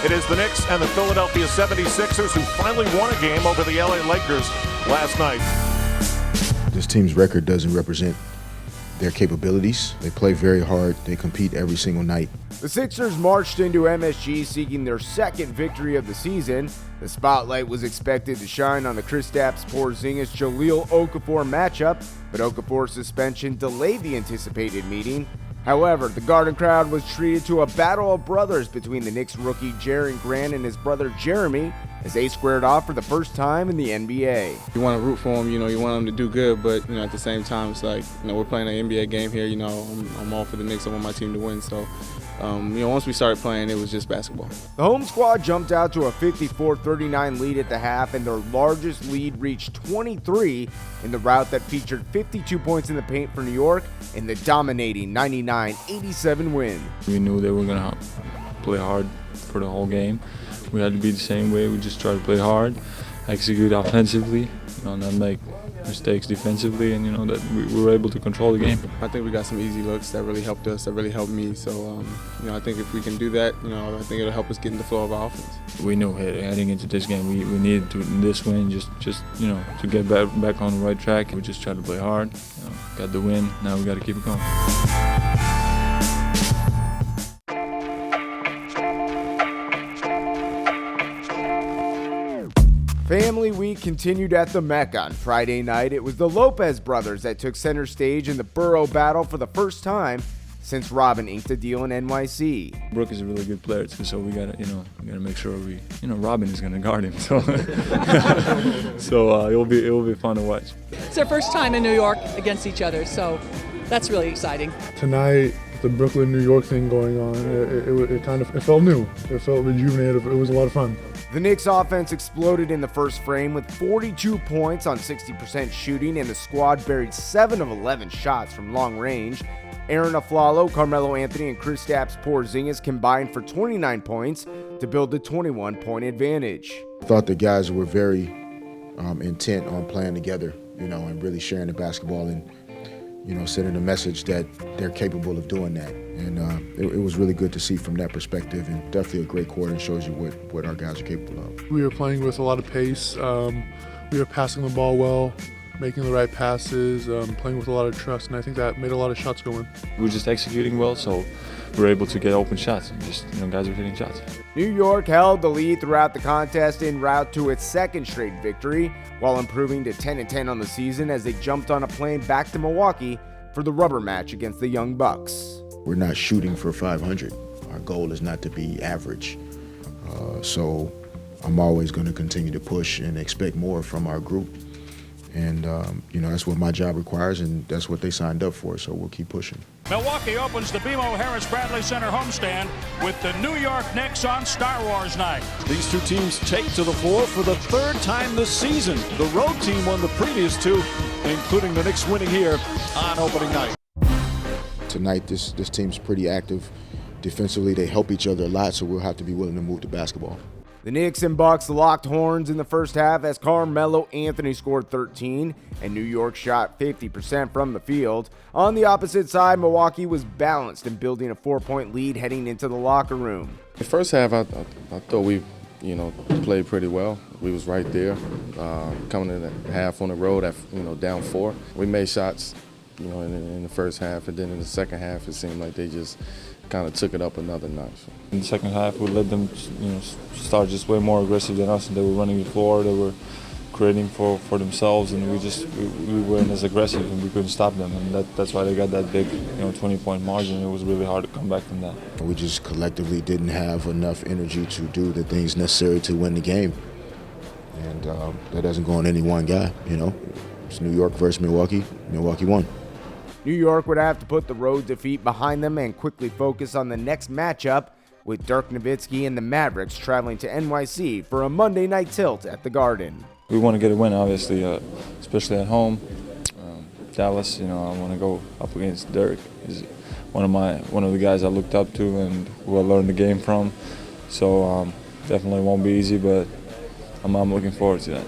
It is the Knicks and the Philadelphia 76ers who finally won a game over the LA Lakers last night. This team's record doesn't represent their capabilities. They play very hard. They compete every single night. The Sixers marched into MSG seeking their second victory of the season. The spotlight was expected to shine on the Kristaps Porzingis-Jahlil Okafor matchup, but Okafor's suspension delayed the anticipated meeting. However, the Garden crowd was treated to a battle of brothers between the Knicks rookie JERIAN Grant and his brother Jeremy as they squared off for the first time in the NBA. You want to root for him, you want him to do good, but at the same time, it's like, we're playing an NBA game here. I'm all for the Knicks. I want my team to win. So, once we started playing, it was just basketball. The home squad jumped out to a 54-39 lead at the half, and their largest lead reached 23 in the rout that featured 52 points in the paint for New York in the dominating 99-87 win. We knew they were going to play hard for the whole game. We had to be the same way. We just tried to play hard, execute offensively, not make mistakes defensively, and that we were able to control the game. I think we got some easy looks that really helped us, that really helped me. So, I think if we can do that, I think it'll help us get in the flow of our offense. We knew heading into this game, we needed this win just to get back on the right track. We just tried to play hard, got the win. Now we got to keep it going. Family Week continued at the Mecca on Friday night. It was the Lopez brothers that took center stage in the Borough battle for the first time since Robin inked a deal in NYC. Brooke is a really good player too, so we gotta make sure Robin is gonna guard him. So, it will be fun to watch. It's their first time in New York against each other, so that's really exciting. Tonight, the Brooklyn, New York thing going on, it felt new. It felt rejuvenated. It was a lot of fun. The Knicks offense exploded in the first frame with 42 points on 60% shooting, and the squad buried 7 of 11 shots from long range. Aaron Aflalo, Carmelo Anthony, and Kristaps Porzingis combined for 29 points to build a 21-point advantage. I thought the guys were very intent on playing together, and really sharing the basketball and, sending a message that they're capable of doing that. And it was really good to see from that perspective, and definitely a great quarter and shows you what our guys are capable of. We were playing with a lot of pace. We were passing the ball well, making the right passes, playing with a lot of trust, and I think that made a lot of shots go in. We were just executing well, so we were able to get open shots. And just guys were hitting shots. New York held the lead throughout the contest en route to its second straight victory, while improving to 10-10 on the season as they jumped on a plane back to Milwaukee for the rubber match against the Young Bucks. We're not shooting for 500. Our goal is not to be average. So I'm always going to continue to push and expect more from our group. And, that's what my job requires, and that's what they signed up for, so we'll keep pushing. Milwaukee opens the BMO Harris Bradley Center homestand with the New York Knicks on Star Wars night. These two teams take to the floor for the third time this season. The road team won the previous two, including the Knicks winning here on opening night. Tonight, this team's pretty active defensively. They help each other a lot, so we'll have to be willing to move the basketball. The Knicks and Bucks locked horns in the first half as Carmelo Anthony scored 13 and New York shot 50% from the field. On the opposite side, Milwaukee was balanced and building a 4-point lead heading into the locker room. The first half, I thought we, played pretty well. We was right there, coming in the half on the road at, down 4. We made shots, in the first half, and then in the second half, it seemed like they just kind of took it up another notch. In the second half, we let them, start just way more aggressive than us, and they were running the floor. They were creating for themselves, and we weren't as aggressive, and we couldn't stop them. And that's why they got that big, 20-point margin. It was really hard to come back from that. We just collectively didn't have enough energy to do the things necessary to win the game, and that doesn't go on any one guy. It's New York versus Milwaukee. Milwaukee won. New York would have to put the road defeat behind them and quickly focus on the next matchup, with Dirk Nowitzki and the Mavericks traveling to NYC for a Monday night tilt at the Garden. We want to get a win, obviously, especially at home. Dallas, I want to go up against Dirk. He's one of the guys I looked up to and who I learned the game from. So definitely won't be easy, but I'm looking forward to that.